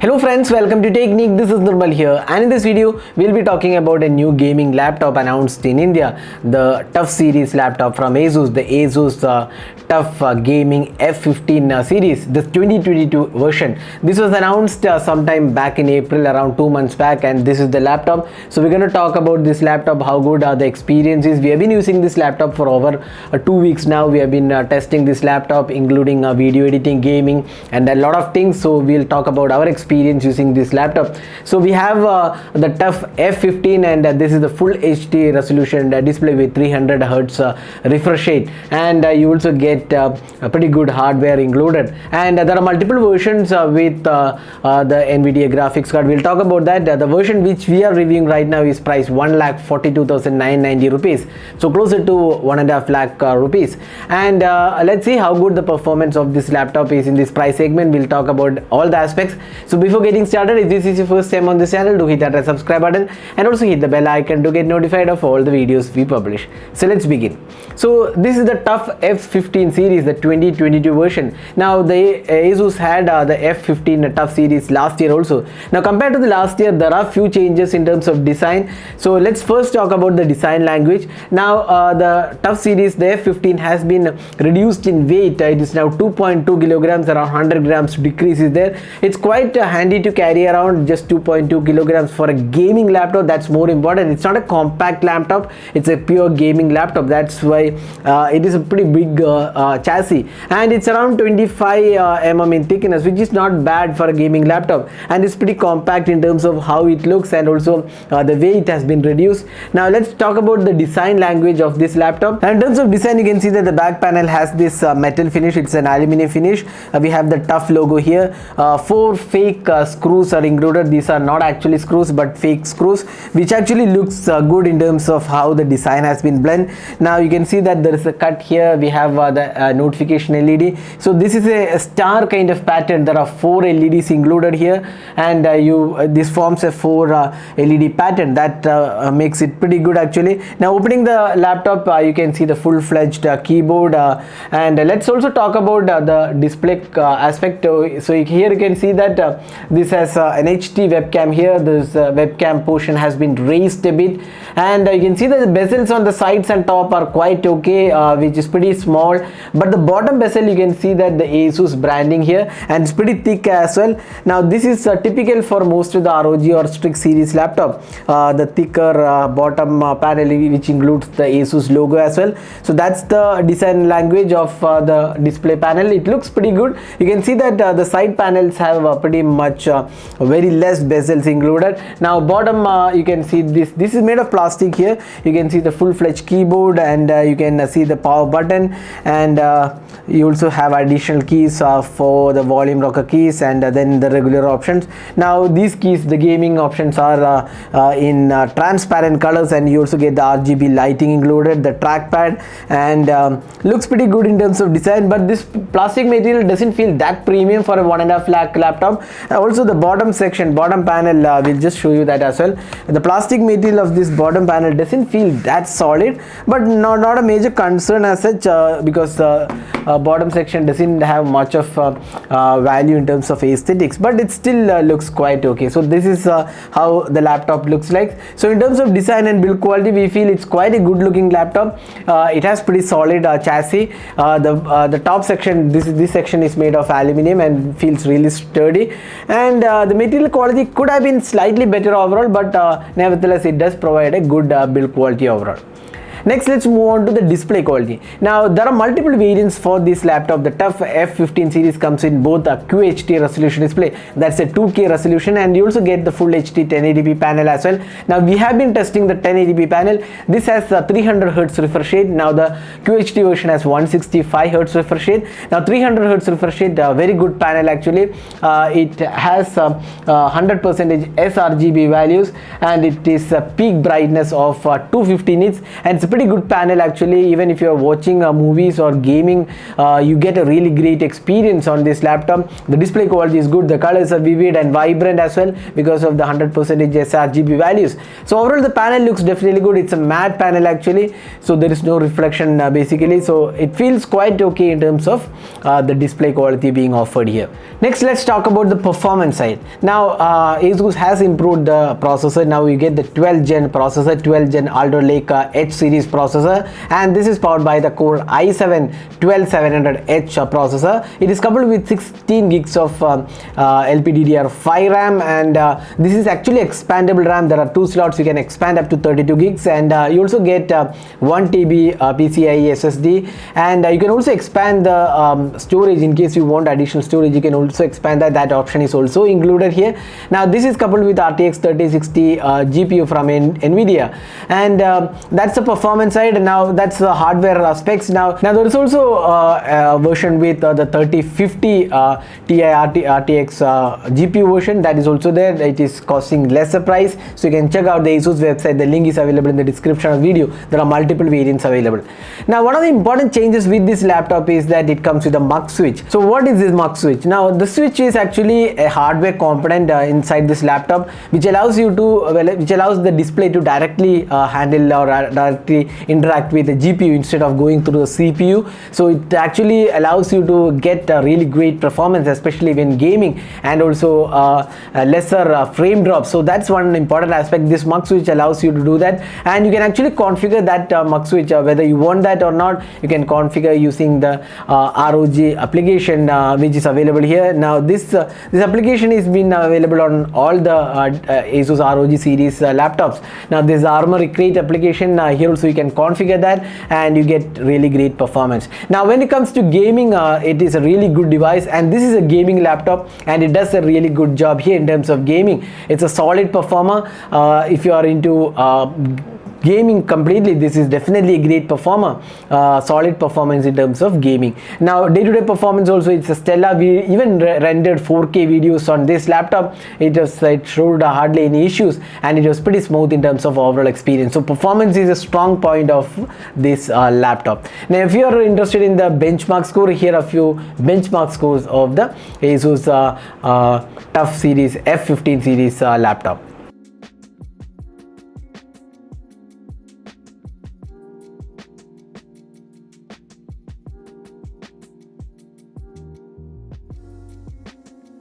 Hello friends, welcome to Technique. This is Nirmal here, and in this video we'll be talking about a new gaming laptop announced in India, the TUF series laptop from ASUS, the ASUS TUF Gaming F15 series, the 2022 version. This was announced sometime back in April, around 2 months back, and this is the laptop. So we're going to talk about this laptop, how good are the experiences. We have been using this laptop for over 2 weeks now. We have been testing this laptop, including video editing, gaming, and a lot of things. So we'll talk about our experience using this laptop. So we have the TUF F15, and this is the full HD resolution display with 300 Hz refresh rate, and you also get a pretty good hardware included, and there are multiple versions with the NVIDIA graphics card. We'll talk about that. The version which we are reviewing right now is priced 1,42,990 rupees, so closer to 1.5 lakh rupees. And let's see how good the performance of this laptop is in this price segment. We'll talk about all the aspects. So before getting started, if this is your first time on this channel, do hit that red subscribe button and also hit the bell icon to get notified of all the videos we publish. So let's begin. So this is the TUF F15 series, the 2022 version. Now the ASUS had the F15 TUF series last year also. Now compared to the last year, there are few changes in terms of design. So let's first talk about the design language. Now the TUF series, the F15, has been reduced in weight. It is now 2.2 kilograms, around 100 grams decrease is there. It's quite handy to carry around, just 2.2 kilograms for a gaming laptop. That's more important. It's not a compact laptop, it's a pure gaming laptop. That's why it is a pretty big chassis, and it's around 25 mm in thickness, which is not bad for a gaming laptop, and it's pretty compact in terms of how it looks, and also the weight has been reduced. Now let's talk about the design language of this laptop. And in terms of design, you can see that the back panel has this metal finish. It's an aluminum finish. We have the TUF logo here. 4 fake screws are included. These are not actually screws but fake screws, which actually looks good in terms of how the design has been blended. Now you can see that there is a cut here. We have the notification LED. So this is a star kind of pattern. There are 4 LEDs included here, and this forms a 4 LED pattern that makes it pretty good actually. Now opening the laptop, you can see the full-fledged keyboard, and let's also talk about the display aspect. So here you can see that this has an HD webcam here. This webcam portion has been raised a bit, and you can see that the bezels on the sides and top are quite okay, which is pretty small, but the bottom bezel, you can see that the ASUS branding here, and it's pretty thick as well. Now this is typical for most of the ROG or Strix series laptop, the thicker bottom panel, which includes the ASUS logo as well. So that's the design language of the display panel. It looks pretty good. You can see that the side panels have pretty much very less bezels included. Now bottom, you can see this is made of plastic here. You can see the full-fledged keyboard, and you can see the power button, and you also have additional keys for the volume rocker keys, and then the regular options. Now these keys, the gaming options, are in transparent colors, and you also get the RGB lighting included, the trackpad, and looks pretty good in terms of design. But this plastic material doesn't feel that premium for a 1.5 lakh laptop. Also the bottom panel, we'll just show you that as well. The plastic material of this bottom panel doesn't feel that solid, but not a major concern as such, because bottom section doesn't have much of value in terms of aesthetics, but it still looks quite okay. So this is how the laptop looks like. So in terms of design and build quality, we feel it's quite a good looking laptop. It has pretty solid chassis. The top section, this section is made of aluminum and feels really sturdy, and the material quality could have been slightly better overall, but nevertheless it does provide a good build quality overall. Next, let's move on to the display quality. Now there are multiple variants for this laptop. The TUF F15 series comes in both a QHD resolution display, that's a 2K resolution, and you also get the full HD 1080p panel as well. Now we have been testing the 1080p panel. This has 300 Hz refresh rate. Now the QHD version has 165 Hz refresh rate. Now 300 Hz refresh rate, very good panel actually. It has 100% sRGB values, and it is a peak brightness of 250 nits, and it's pretty good panel actually. Even if you're watching movies or gaming, you get a really great experience on this laptop. The display quality is good, the colors are vivid and vibrant as well because of the 100% sRGB values. So overall the panel looks definitely good. It's a matte panel actually, so there is no reflection basically, so it feels quite okay in terms of the display quality being offered here. Next, let's talk about the performance side. Now ASUS has improved the processor. Now you get the 12th gen processor, 12th gen Alder Lake H Series processor, and this is powered by the Core i7-12700H processor. It is coupled with 16 gigs of LPDDR5 RAM, and this is actually expandable RAM. There are 2 slots, you can expand up to 32 gigs, and you also get 1 TB PCIe SSD, and you can also expand the storage in case you want additional storage. You can also expand that option is also included here. Now this is coupled with RTX 3060 GPU from NVIDIA, and that's the performance side. Now that's the hardware specs. Now there is also a version with the 3050 Ti RTX GPU version that is also there. It is costing lesser price, so you can check out the ASUS website. The link is available in the description of the video. There are multiple variants available. Now one of the important changes with this laptop is that it comes with a mux switch. So what is this mux switch? Now the switch is actually a hardware component inside this laptop, which allows you to which allows the display to directly handle or directly interact with the GPU instead of going through the CPU. So it actually allows you to get a really great performance, especially when gaming, and also lesser frame drops. So that's one important aspect. This mux switch allows you to do that, and you can actually configure that mux switch whether you want that or not. You can configure using the ROG application which is available here. Now this application is been available on all the ASUS ROG series laptops. Now this Armor Recreate application here also you can configure that, and you get really great performance. Now when it comes to gaming, it is a really good device, and this is a gaming laptop, and it does a really good job here in terms of gaming. It's a solid performer. If you are into gaming completely, this is definitely a great performer. Solid performance in terms of gaming. Now day-to-day performance also, it's a stellar. We even rendered 4K videos on this laptop. It showed hardly any issues, and it was pretty smooth in terms of overall experience. So performance is a strong point of this laptop. Now if you are interested in the benchmark score, here are a few benchmark scores of the ASUS TUF series F15 series laptop.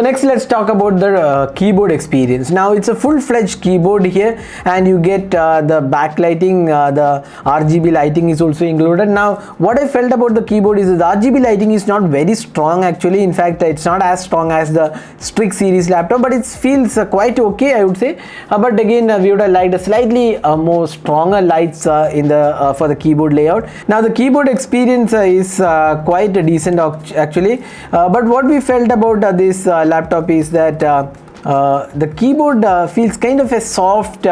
Next, let's talk about the keyboard experience. Now it's a full-fledged keyboard here, and you get the backlighting, the RGB lighting is also included. Now what I felt about the keyboard is the RGB lighting is not very strong actually. In fact, it's not as strong as the Strix series laptop, but it feels quite okay, I would say. But again, we would have liked a slightly more stronger lights in the for the keyboard layout. Now the keyboard experience is quite decent actually, but what we felt about this laptop is that the keyboard feels kind of a soft,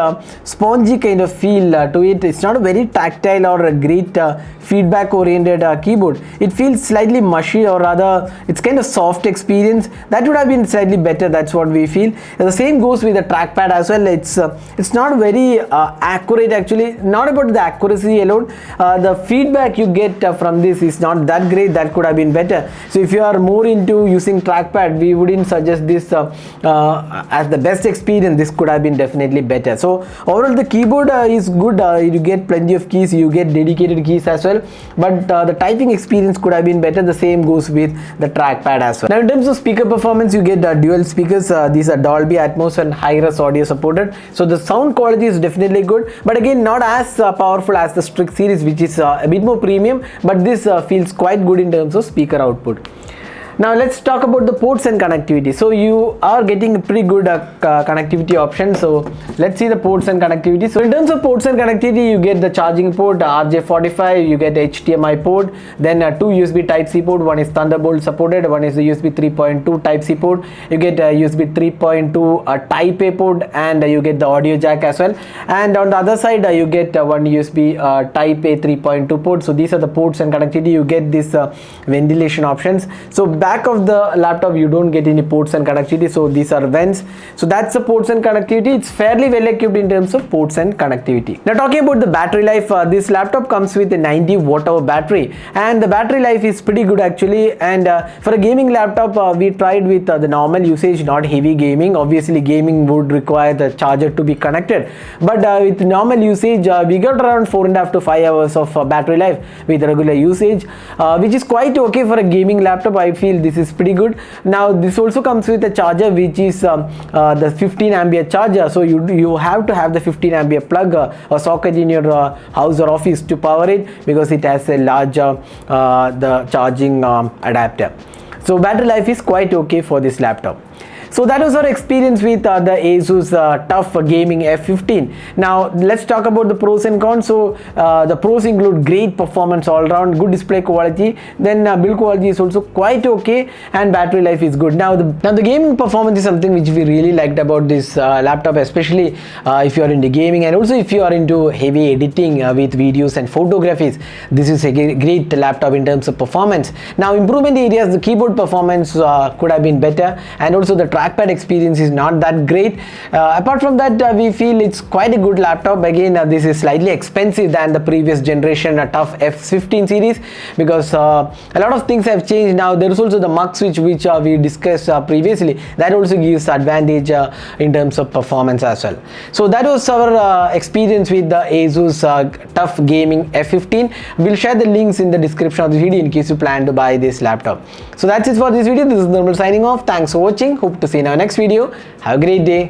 spongy kind of feel to it. It's not a very tactile or a great feedback oriented keyboard. It feels slightly mushy, or rather it's kind of soft experience. That would have been slightly better. That's what we feel. And the same goes with the trackpad as well. It's not very accurate actually. Not about the accuracy alone. The feedback you get from this is not that great. That could have been better. So if you are more into using trackpad, we wouldn't suggest this as the best experience. This could have been definitely better. So overall the keyboard is good. You get plenty of keys, you get dedicated keys as well, but the typing experience could have been better. The same goes with the trackpad as well. Now in terms of speaker performance, you get dual speakers. These are Dolby Atmos and high-res audio supported, so the sound quality is definitely good, but again not as powerful as the Strix series, which is a bit more premium, but this feels quite good in terms of speaker output. Now let's talk about the ports and connectivity. So you are getting a pretty good connectivity option. So let's see the ports and connectivity. So in terms of ports and connectivity, you get the charging port, RJ45, you get HDMI port, then 2 USB Type-C port. One is Thunderbolt supported, one is the USB 3.2 Type-C port. You get USB 3.2 Type-A port, and you get the audio jack as well. And on the other side, you get one USB Type-A 3.2 port. So these are the ports and connectivity. You get this ventilation options. So back of the laptop you don't get any ports and connectivity, so these are vents. So that's the ports and connectivity. It's fairly well equipped in terms of ports and connectivity. Now talking about the battery life, this laptop comes with a 90 watt hour battery, and the battery life is pretty good actually. And for a gaming laptop, we tried with the normal usage, not heavy gaming. Obviously gaming would require the charger to be connected, but with normal usage we got around 4.5 to 5 hours of battery life with regular usage, which is quite okay for a gaming laptop. I feel this is pretty good. Now this also comes with a charger which is the 15 ampere charger, so you have to have the 15 ampere plug or socket in your house or office to power it, because it has a large the charging adapter. So battery life is quite okay for this laptop. So that was our experience with the ASUS TUF Gaming F15. Now let's talk about the pros and cons. So the pros include great performance all around, good display quality, then build quality is also quite okay, and battery life is good. Now the gaming performance is something which we really liked about this laptop, especially if you are into gaming, and also if you are into heavy editing with videos and photographies. This is a great laptop in terms of performance. Now improvement areas, the keyboard performance could have been better, and also the trackpad experience is not that great. Apart from that, we feel it's quite a good laptop. Again, this is slightly expensive than the previous generation TUF F15 series, because a lot of things have changed. Now there is also the mux switch which we discussed previously, that also gives advantage in terms of performance as well. So that was our experience with the ASUS TUF Gaming F15. We'll share the links in the description of the video in case you plan to buy this laptop. So that's it for this video. This is Nirmal signing off. Thanks for watching. Hope to see you in our next video. Have a great day.